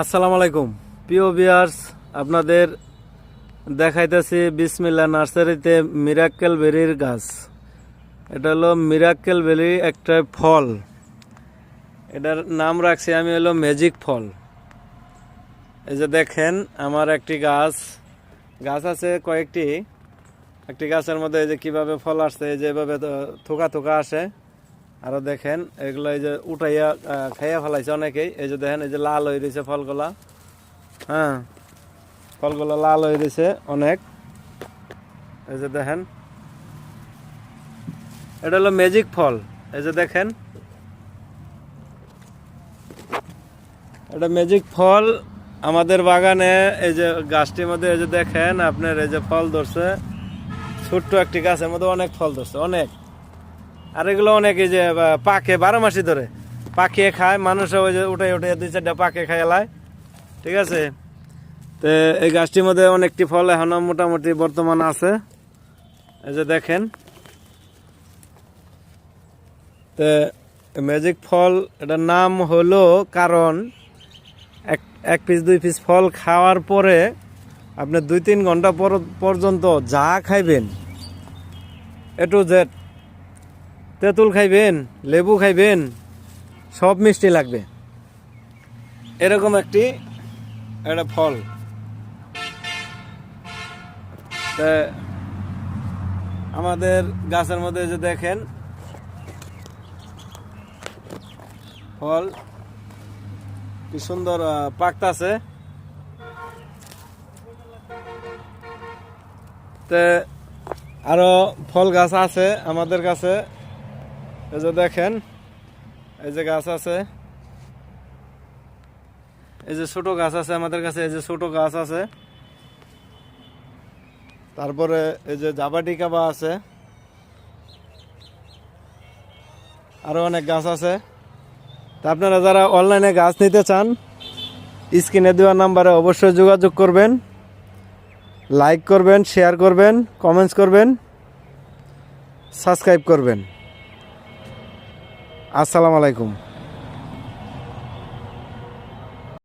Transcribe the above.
আসসালামু আলাইকুম প্রিয় ভিউয়ার্স, আপনাদের দেখাইতেছি বিসমিল্লাহ নার্সারিতে মিরাক্কেল বেরির গাছ। এটা হলো মিরাক্কেল বেরি, একটা ফল। এটার নাম রাখছি আমি হলো ম্যাজিক ফল। এই যে দেখেন, আমার একটি গাছ আছে কয়েকটি। একটি গাছের মধ্যে এই যে কিভাবে ফল আসছে, এই যে এভাবে থোকা থোকা আসে। আরো দেখেন এগুলো এই যে উঠাইয়া খাইয়া ফেলাইছে অনেকেই। এই যে দেখেন, এই যে লাল হয়ে রয়েছে ফলগুলা। হ্যাঁ, ফলগুলো লাল হয়ে রয়েছে অনেক। এই যে দেখেন, এটা হলো ম্যাজিক ফল। এই যে দেখেন, এটা ম্যাজিক ফল আমাদের বাগানে। এই যে গাছটির মধ্যে এই যে দেখেন আপনার, এই যে ফল ধরছে। ছোট্ট একটি গাছের মধ্যে অনেক ফল ধরছে, অনেক। আর এগুলো অনেক এই যে পাকে 12 মাসই ধরে পাকিয়ে খায় মানুষরা। ওই যে উঠে উঠে 2-4টা পাকে খায় এলায়। ঠিক আছে, তো এই গাছটির মধ্যে অনেকটি ফল এখনো মোটামুটি বর্তমান আছে। এই যে দেখেন, তো ম্যাজিক ফল এটার নাম হলো কারণ এক পিস 2 পিস ফল খাওয়ার পরে আপনি 2-3 ঘন্টা পর্যন্ত যা খাইবেন, এ টু জেড, তেঁতুল খাইবেন, লেবু খাইবেন, সব মিষ্টি লাগবে। এরকম একটা ফল। তা আমাদের গাছের মধ্যে যে দেখেন ফল কি সুন্দর পাকতাছে। তে আরো ফল গাছ আছে আমাদের কাছে। এই যে দেখেন, এই যে গাছ আছে, এই যে ছোট গাছ আছে আমাদের কাছে। এই যে ছোট গাছ আছে, তারপরে এই যে জাবাটিকাবা আছে, আরো অনেক গাছ আছে। তা আপনারা যারা অনলাইনে গাছ নিতে চান, স্ক্রিনে দেওয়া নাম্বারে অবশ্যই যোগাযোগ করবেন। লাইক করবেন, শেয়ার করবেন, কমেন্টস করবেন, সাবস্ক্রাইব করবেন। আসসালামু আলাইকুম।